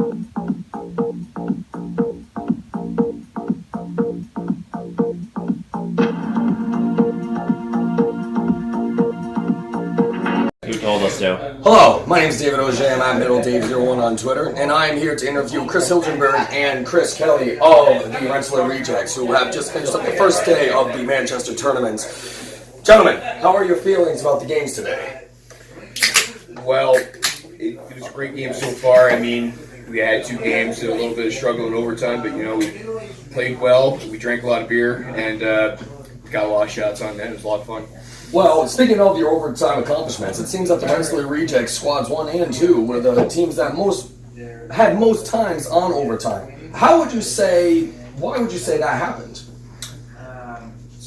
Who told us to? Hello, my name is David Auger. I'm at MiddleDave01 on Twitter, and I am here to interview Chris Hilgenberg and Chris Kelly of the Rensselaer Rejects, who have just finished up the first day of the Manchester tournaments. Gentlemen, how are your feelings about the games today? Well, it was a great game so far. I mean, we had two games, a little bit of struggle in overtime, but, we played well. We drank a lot of beer, and got a lot of shots on net. It was a lot of fun. Well, speaking of your overtime accomplishments, it seems that the Rensselaer Rejects squads 1 and 2 were the teams that had most times on overtime. Why would you say that happened?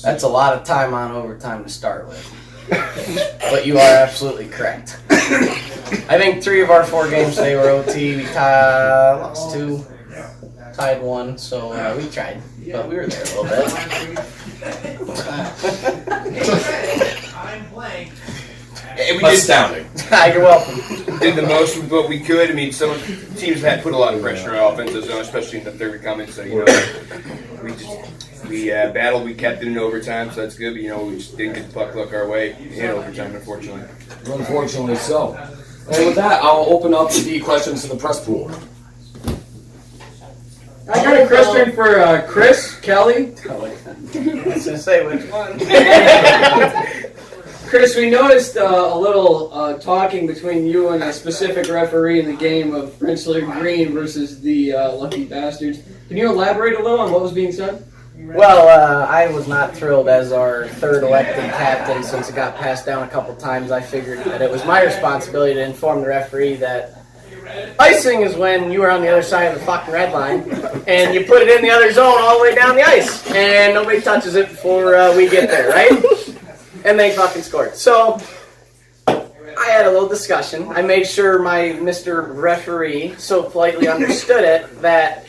That's a lot of time on overtime to start with. But you are absolutely correct. I think 3 of our 4 games today were OT. We lost 2, tied 1, so we tried. But we were there a little bit. Astounding. You're welcome. Did the most with what we could. I mean, some teams had put a lot of pressure on our offensive zone, especially in the third coming. So, we battled. We kept it in overtime, so that's good. But, we just didn't get the puck luck our way in overtime, unfortunately. Unfortunately so. And with that, I'll open up the questions to the press pool. I got a question for Chris Kelly. I was going to say which one. Chris, we noticed a little talking between you and a specific referee in the game of Rensselaer Green versus the Lucky Bastards. Can you elaborate a little on what was being said? Well, I was not thrilled as our third elected captain since it got passed down a couple times. I figured that it was my responsibility to inform the referee that icing is when you are on the other side of the fucking red line and you put it in the other zone all the way down the ice and nobody touches it before we get there, right? And they fucking scored. So I had a little discussion. I made sure my Mr. Referee so politely understood it that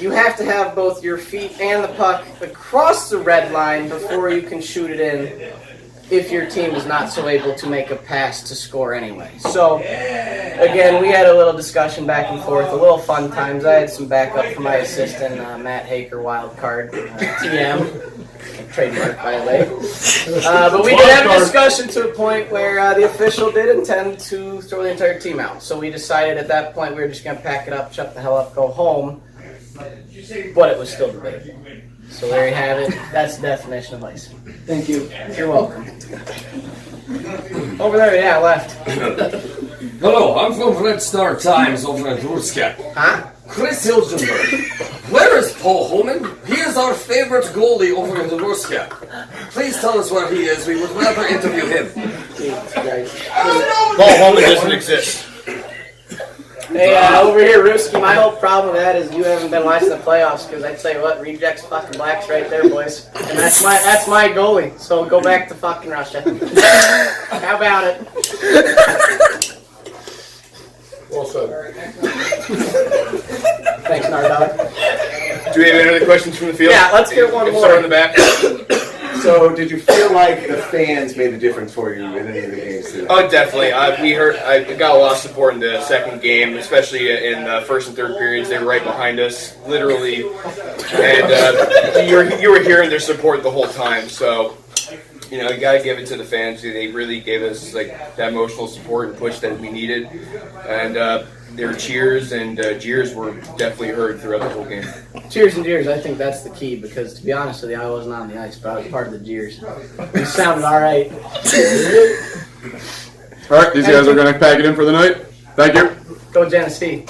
you have to have both your feet and the puck across the red line before you can shoot it in if your team is not so able to make a pass to score anyway. So, again, we had a little discussion back and forth, a little fun times. I had some backup from my assistant, Matt Haker, wild card, TM, trademark by the way. But we did have a discussion to a point where the official did intend to throw the entire team out. So we decided at that point we were just going to pack it up, shut the hell up, go home. But it was still debatable. So there you have it. That's the definition of icing. Thank you. You're welcome. Over there, yeah, left. Hello, I'm from Red Star Times over in Ruska. Huh? Chris Hilgenberg. Where is Paul Holman? He is our favorite goalie over in Ruska. Please tell us where he is. We would rather interview him. Paul Holman doesn't exist. Hey, over here, Ruski, my whole problem with that is you haven't been watching the playoffs because I tell you what, Rejects fucking Blacks right there, boys. And that's my goalie, so go back to fucking Russia. How about it? Well said. Thanks, Nardog. Do we have any other questions from the field? Yeah, let's get one more. Start in the back. So, did you feel like the fans made a difference for you in any of the games today? Oh, definitely. I got a lot of support in the second game, especially in the first and third periods. They were right behind us, literally, and you were hearing their support the whole time. So, you got to give it to the fans. They really gave us that emotional support and push that we needed, and their cheers and jeers were definitely heard throughout the whole game. Cheers and jeers, I think that's the key because, to be honest with you, I wasn't on the ice, but I was part of the jeers. We sounded all right. All right, these guys are going to pack it in for the night. Thank you. Go Genesee.